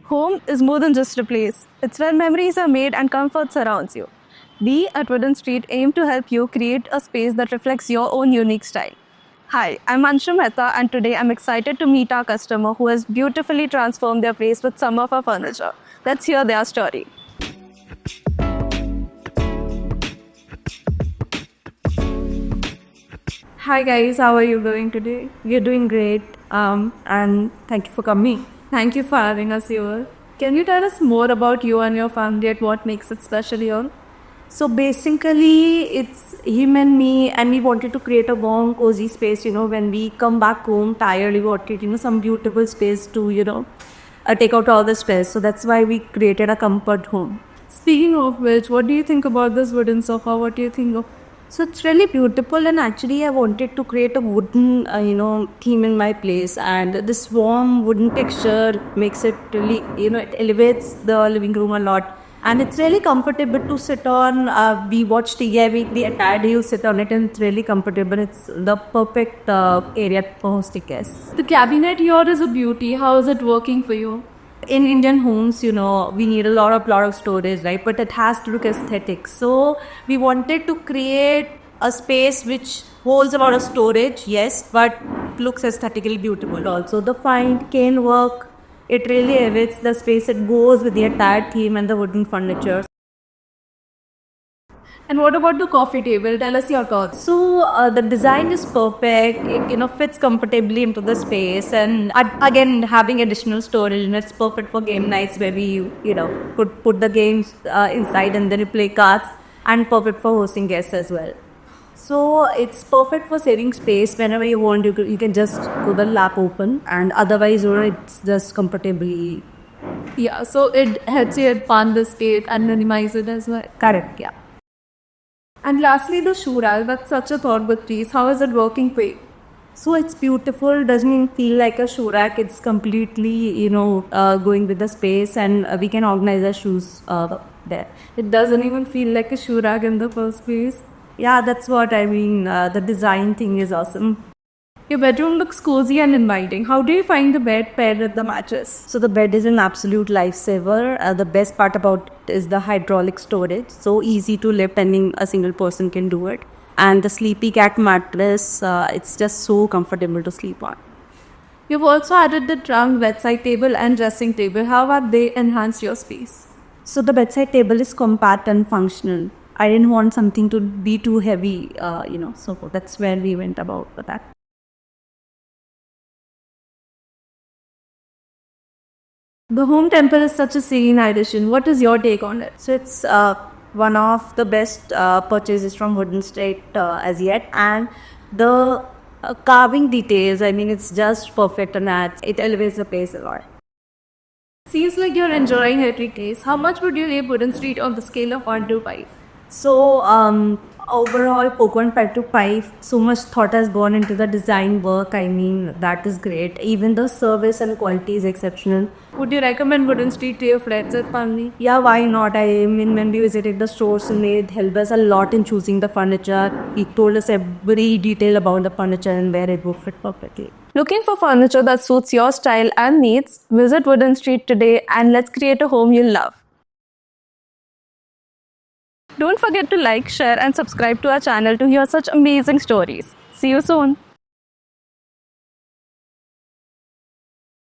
Home is more than just a place. It's where memories are made and comfort surrounds you. We at Wooden Street aim to help you create a space that reflects your own unique style. Hi, I'm Anshu Mehta and today I'm excited to meet our customer who has beautifully transformed their place with some of our furniture. Let's hear their story. Hi guys, how are you doing today? We're doing great, and thank you for coming. Thank you for having us here. Can you tell us more about you and your family and what makes it special here? So basically, it's him and me, and we wanted to create a warm, cozy space. When we come back home tired, we wanted, some beautiful space to, take out all the stress. So that's why we created a comfort home. Speaking of which, what do you think about this wooden sofa? What do you think of? So it's really beautiful, and actually I wanted to create a wooden, theme in my place, and this warm wooden texture makes it really, it elevates the living room a lot, and it's really comfortable to sit on. We watch TV, the entire day you sit on it, and it's really comfortable. It's the perfect area for hosting guests. The cabinet here is a beauty. How is it working for you? In Indian homes, we need a lot of storage, right? But it has to look aesthetic. So we wanted to create a space which holds a lot of storage, yes, but looks aesthetically beautiful also. The fine cane work, it really elevates the space. It goes with the entire theme and the wooden furniture. And what about the coffee table? Tell us your thoughts. So the design is perfect. It fits comfortably into the space, and again having additional storage, and it's perfect for game nights where we could put the games inside and then you play cards, and perfect for hosting guests as well. So it's perfect for saving space. Whenever you want, you can just put the lap open, and otherwise it's just comfortably. Yeah, so it helps you expand the space and minimize it as well. Correct, yeah. And lastly, the shoe rack. That's such a thoughtful piece. How is it working for you? So it's beautiful. Doesn't even feel like a shoe rack. It's completely, going with the space, and we can organize our shoes there. It doesn't even feel like a shoe rack in the first place. Yeah, that's what I mean. The design thing is awesome. Your bedroom looks cozy and inviting. How do you find the bed paired with the mattress? So the bed is an absolute lifesaver. The best part about it is the hydraulic storage. So easy to lift, and a single person can do it. And the Sleepy Cat mattress, it's just so comfortable to sleep on. You've also added the trunk, bedside table and dressing table. How have they enhanced your space? So the bedside table is compact and functional. I didn't want something to be too heavy, so that's where we went about with that. The home temple is such a serene addition. What is your take on it? So it's one of the best purchases from Wooden Street as yet, and the carving details, it's just perfect, and it elevates the place a lot. Seems like you're enjoying every case. How much would you rate Wooden Street on the scale of 1 to 5? So overall, 4.5 to 5, so much thought has gone into the design work. That is great. Even the service and quality is exceptional. Would you recommend Wooden Street to your friends and family? Yeah, why not? When we visited the stores, and it helped us a lot in choosing the furniture. He told us every detail about the furniture and where it would fit perfectly. Looking for furniture that suits your style and needs? Visit Wooden Street today and let's create a home you'll love. Don't forget to like, share and subscribe to our channel to hear such amazing stories. See you soon.